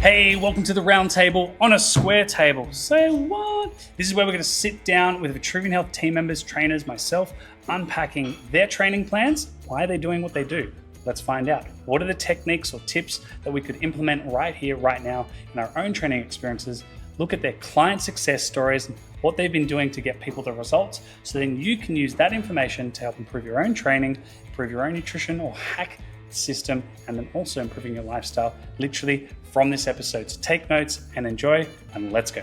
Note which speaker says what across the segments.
Speaker 1: Hey, welcome to the round table on a square table. Say what? This is where we're going to sit down with Vitruvian Health team members, trainers, myself, unpacking their training plans. Why are they doing what they do? Let's find out. What are the techniques or tips that we could implement right here, right now in our own training experiences? Look at their client success stories, and what they've been doing to get people the results, so then you can use that information to help improve your own training, improve your own nutrition or hack system, and then also improving your lifestyle literally from this episode. So take notes and enjoy, and let's go.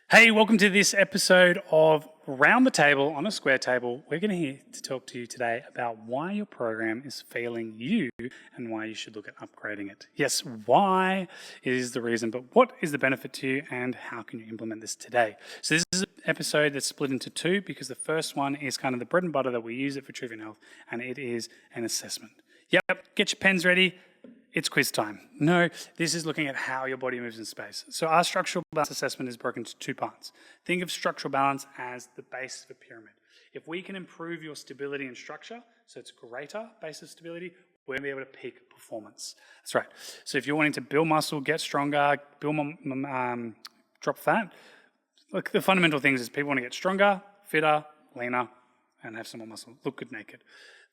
Speaker 1: Hey, welcome to this episode of Round the Table on a Square Table. We're going to here to talk to you today about why your program is failing you and why you should look at upgrading it. Yes, why is the reason, but what is the benefit to you and how can you implement this today? So this is an episode that's split into two because the first one is kind of the bread and butter that we use at Vitruvian Health, and it is an assessment. Yep, get your pens ready. It's quiz time. No, this is looking at how your body moves in space. So our structural balance assessment is broken into two parts. Think of structural balance as the base of a pyramid. If we can improve your stability and structure, so it's a greater base of stability, we're going to be able to peak performance. That's right. So if you're wanting to build muscle, get stronger, drop fat, look, the fundamental things is people want to get stronger, fitter, leaner, and have some more muscle, look good naked.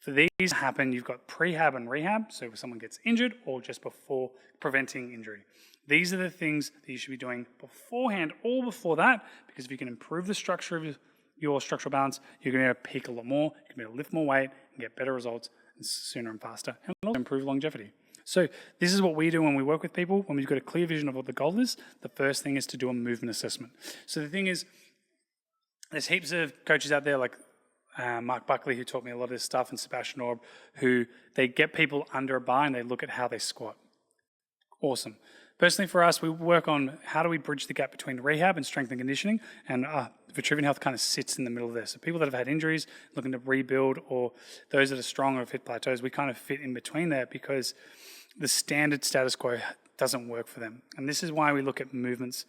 Speaker 1: For these to happen, you've got prehab and rehab, so if someone gets injured or just before preventing injury. These are the things that you should be doing beforehand or before that, because if you can improve the structure of your structural balance, you're going to be able to peak a lot more, you're going to be able to lift more weight and get better results sooner and faster, and also improve longevity. So this is what we do when we work with people. When we've got a clear vision of what the goal is, the first thing is to do a movement assessment. So the thing is, there's heaps of coaches out there like Mark Buckley, who taught me a lot of this stuff, and Sebastian Orb, who they get people under a bar and they look at how they squat. Awesome. Personally for us, we work on how do we bridge the gap between rehab and strength and conditioning, and Vitruvian Health kind of sits in the middle of this. So people that have had injuries, looking to rebuild, or those that are strong or have hit plateaus, we kind of fit in between there because the standard status quo doesn't work for them. And this is why we look at movements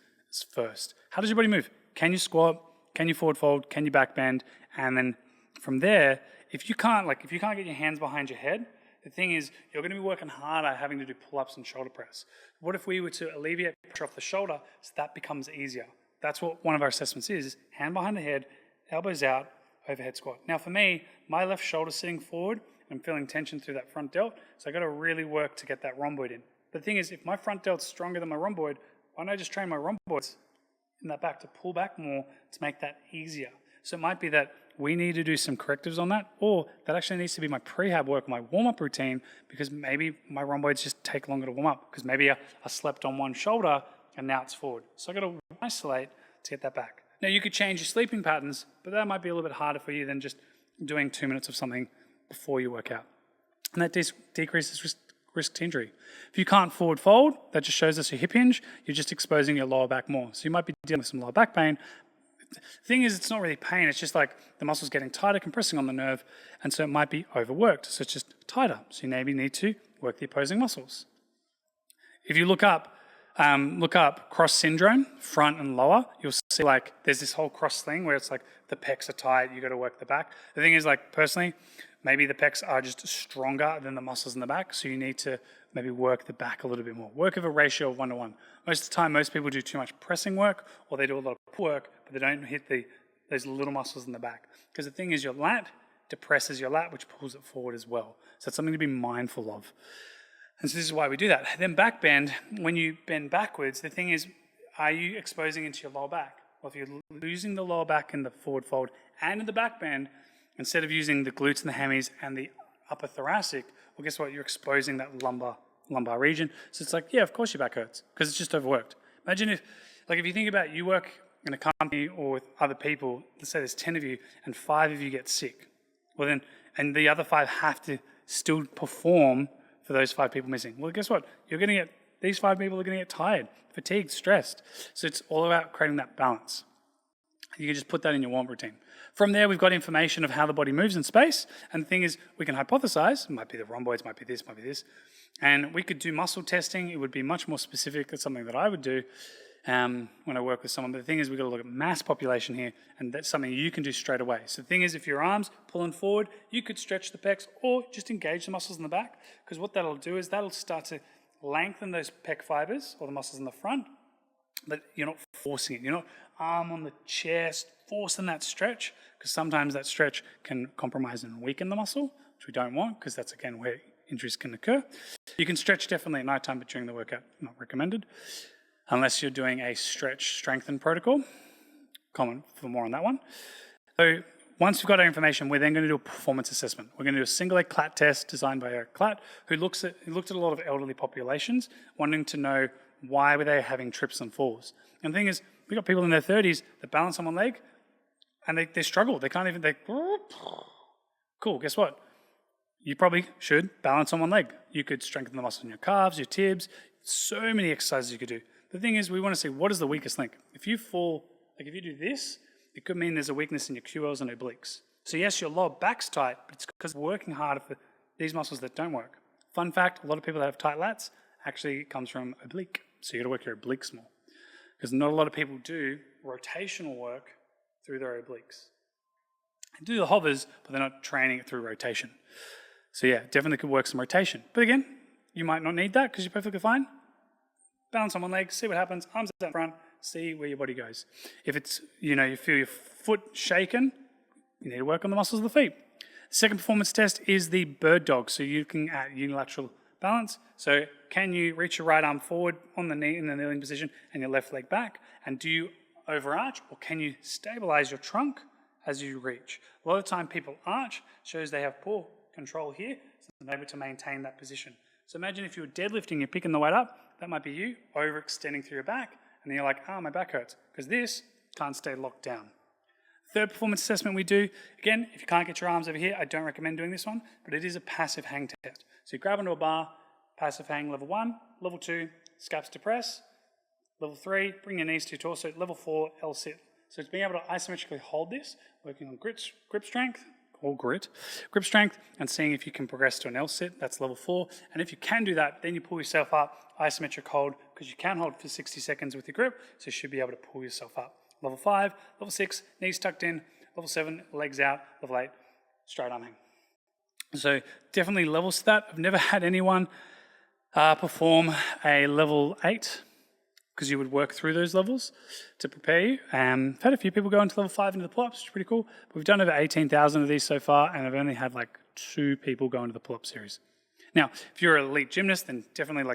Speaker 1: first. How does your body move? Can you squat? Can you forward fold? Can you back bend? And then from there, if you can't get your hands behind your head, the thing is you're going to be working harder having to do pull-ups and shoulder press. What if we were to alleviate pressure off the shoulder so that becomes easier? That's what one of our assessments is hand behind the head, elbows out, overhead squat. Now for me, my left shoulder sitting forward, I'm feeling tension through that front delt, so I've got to really work to get that rhomboid in. But the thing is, if my front delt's stronger than my rhomboid, why don't I just train my rhomboids in that back to pull back more to make that easier? So it might be that we need to do some correctives on that, or that actually needs to be my prehab work, my warm-up routine, because maybe my rhomboids just take longer to warm up, because maybe I slept on one shoulder and now it's forward. So I've got to isolate to get that back. Now you could change your sleeping patterns, but that might be a little bit harder for you than just doing 2 minutes of something before you work out. And that decreases risk to injury. If you can't forward fold, that just shows us your hip hinge, you're just exposing your lower back more. So you might be dealing with some lower back pain. The thing is, it's not really pain, it's just like the muscle's getting tighter, compressing on the nerve, and so it might be overworked, so it's just tighter. So you maybe need to work the opposing muscles. If you look up cross syndrome, front and lower, you'll see like there's this whole cross thing where it's like the pecs are tight, you got to work the back. The thing is, like personally, maybe the pecs are just stronger than the muscles in the back, so you need to maybe work the back a little bit more. Work of a ratio of 1:1. Most of the time, most people do too much pressing work, or they do a lot of pull work, but they don't hit those little muscles in the back. Because the thing is, your lat depresses your lat, which pulls it forward as well. So it's something to be mindful of. And so this is why we do that. Then back bend, when you bend backwards, the thing is, are you exposing into your lower back? Well, if you're losing the lower back in the forward fold and in the back bend, instead of using the glutes and the hammies and the upper thoracic, well, guess what? You're exposing that lumbar region. So it's like, yeah, of course your back hurts because it's just overworked. Imagine if you think about you work in a company or with other people, let's say there's 10 of you and 5 of you get sick. Well then, and the other 5 have to still perform for those 5 people missing. Well, guess what? These 5 people are going to get tired, fatigued, stressed. So it's all about creating that balance. You can just put that in your warm routine. From there, we've got information of how the body moves in space. And the thing is, we can hypothesize. It might be the rhomboids, might be this, might be this. And we could do muscle testing. It would be much more specific. That's something that I would do. when I work with someone. But the thing is, we've got to look at mass population here, and that's something you can do straight away. So the thing is, if your arm's pulling forward, you could stretch the pecs or just engage the muscles in the back, because what that'll do is that'll start to lengthen those pec fibers or the muscles in the front, but you're not forcing it. You're not arm on the chest, forcing that stretch, because sometimes that stretch can compromise and weaken the muscle, which we don't want, because that's, again, where injuries can occur. You can stretch definitely at nighttime, but during the workout, not recommended, unless you're doing a stretch strengthen protocol. Comment for more on that one. So once we've got our information, we're then going to do a performance assessment. We're going to do a single leg clat test designed by Eric Klatt, who looked at a lot of elderly populations, wanting to know why were they having trips and falls. And the thing is, we've got people in their 30s that balance on one leg, and they struggle. They can't even, cool, guess what? You probably should balance on one leg. You could strengthen the muscles in your calves, your tibs, so many exercises you could do. The thing is, we want to see what is the weakest link. If you fall, like if you do this, it could mean there's a weakness in your QLs and obliques. So yes, your lower back's tight, but it's because we're working harder for these muscles that don't work. Fun fact, a lot of people that have tight lats actually comes from oblique. So you got to work your obliques more, because not a lot of people do rotational work through their obliques. They do the hovers, but they're not training it through rotation. So yeah, definitely could work some rotation. But again, you might not need that because you're perfectly fine. Balance on one leg, see what happens, arms out front, see where your body goes. If it's, you feel your foot shaken, you need to work on the muscles of the feet. Second performance test is the bird dog. So you can add unilateral balance. So can you reach your right arm forward on the knee in the kneeling position and your left leg back? And do you overarch, or can you stabilize your trunk as you reach? A lot of the time people arch, shows they have poor control here, so they're able to maintain that position. So imagine if you were deadlifting, you're picking the weight up, that might be you overextending through your back, and then you're like, my back hurts, because this can't stay locked down. Third performance assessment we do, again, if you can't get your arms over here, I don't recommend doing this one, but it is a passive hang test. So you grab onto a bar, passive hang level 1, level 2, scaps to press, level 3, bring your knees to your torso, level 4, L-sit. So it's being able to isometrically hold this, working on grip strength, or grip strength, and seeing if you can progress to an L-sit, that's level 4. And if you can do that, then you pull yourself up, isometric hold, because you can hold for 60 seconds with your grip, so you should be able to pull yourself up. Level 5, level 6, knees tucked in, level 7, legs out, level 8, straight arm hang. So definitely levels to that. I've never had anyone perform a level 8, because you would work through those levels to prepare you. I've had a few people go into level 5 into the pull-ups, which is pretty cool. But we've done over 18,000 of these so far, and I've only had like 2 people go into the pull-up series. Now, if you're an elite gymnast, then definitely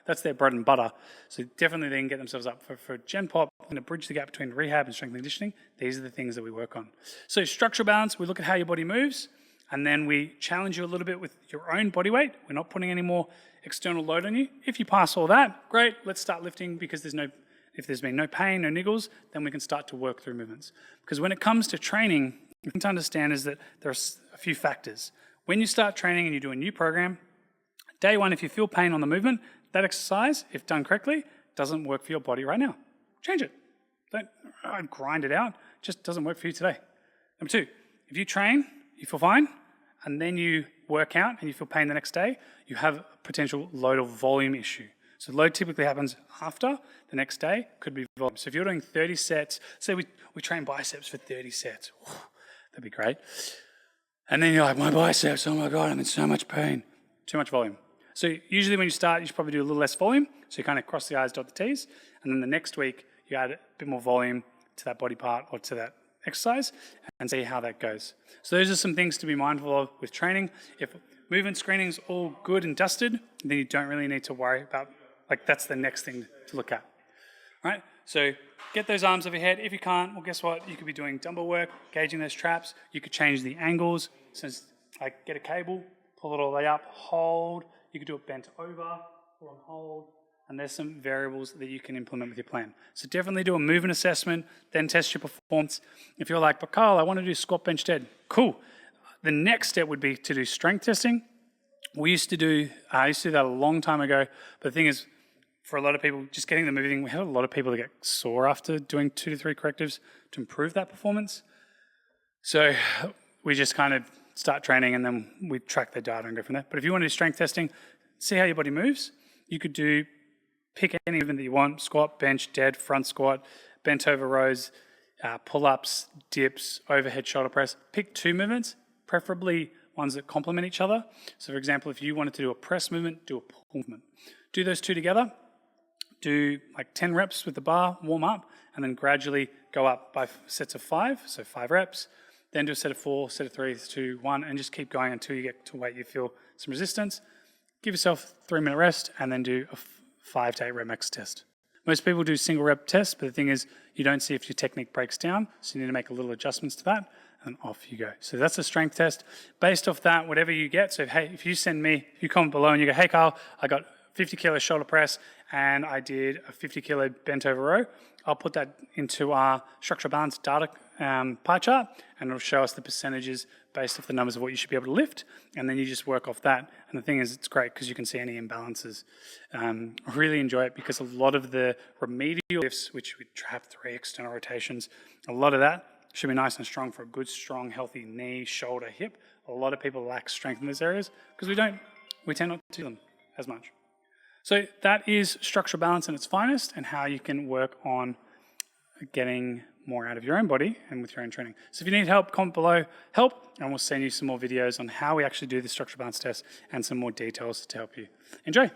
Speaker 1: that's their bread and butter. So definitely they can get themselves up. For Gen Pop, to bridge the gap between rehab and strength and conditioning, these are the things that we work on. So structural balance, we look at how your body moves, and then we challenge you a little bit with your own body weight. We're not putting any more external load on you. If you pass all that, great, let's start lifting, because if there's been no pain, no niggles, then we can start to work through movements. Because when it comes to training, the thing to understand is that there are a few factors. When you start training and you do a new program, day 1, if you feel pain on the movement, that exercise, if done correctly, doesn't work for your body right now. Change it. Don't grind it out. It just doesn't work for you today. Number 2, if you train, you feel fine, and then you work out and you feel pain the next day, you have a potential load or volume issue. So load typically happens after the next day, could be volume. So if you're doing 30 sets, say we train biceps for 30 sets, that'd be great. And then you're like, my biceps, oh my God, I'm in so much pain. Too much volume. So usually when you start, you should probably do a little less volume. So you kind of cross the I's, dot the T's. And then the next week, you add a bit more volume to that body part or to that exercise and see how that goes. So those are some things to be mindful of with training. If movement screening's all good and dusted, then you don't really need to worry about, that's the next thing to look at. All right? So get those arms overhead. If you can't, well, guess what? You could be doing dumbbell work, gauging those traps. You could change the angles. So get a cable, pull it all the way up, hold. You could do it bent over or on hold. And there's some variables that you can implement with your plan. So definitely do a movement assessment, then test your performance. If you're like, but Karl, I want to do squat, bench, dead. Cool. The next step would be to do strength testing. I used to do that a long time ago. But the thing is, for a lot of people, just getting them moving, we had a lot of people that get sore after doing 2 to 3 correctives to improve that performance. So we just kind of start training and then we track their data and go from there. But if you want to do strength testing, see how your body moves. You could do pick any movement that you want: squat, bench, dead, front squat, bent over rows, pull-ups, dips, overhead shoulder press. Pick 2 movements, preferably ones that complement each other. So for example, if you wanted to do a press movement, do a pull movement. Do those 2 together, do like 10 reps with the bar, warm up, and then gradually go up by sets of 5, so 5 reps. Then do a set of 4, set of 3, 2, 1, and just keep going until you get to a weight you feel some resistance. Give yourself a 3-minute rest, and then do a 5 to 8 rep max test. Most people do single rep tests, but the thing is, you don't see if your technique breaks down, so you need to make a little adjustments to that, and off you go. So that's a strength test. Based off that, whatever you get, so hey, if you comment below and you go, hey Karl, I got 50 kilo shoulder press and I did a 50 kilo bent over row, I'll put that into our structural balance data pie chart, and it'll show us the percentages based off the numbers of what you should be able to lift, and then you just work off that. And the thing is, it's great because you can see any imbalances. I really enjoy it because a lot of the remedial lifts, which we have 3 external rotations, a lot of that should be nice and strong for a good, strong, healthy knee, shoulder, hip. A lot of people lack strength in those areas because we tend not to do them as much. So that is structural balance in its finest, and how you can work on getting more out of your own body and with your own training. So if you need help, comment below, and we'll send you some more videos on how we actually do the structural balance test and some more details to help you. Enjoy.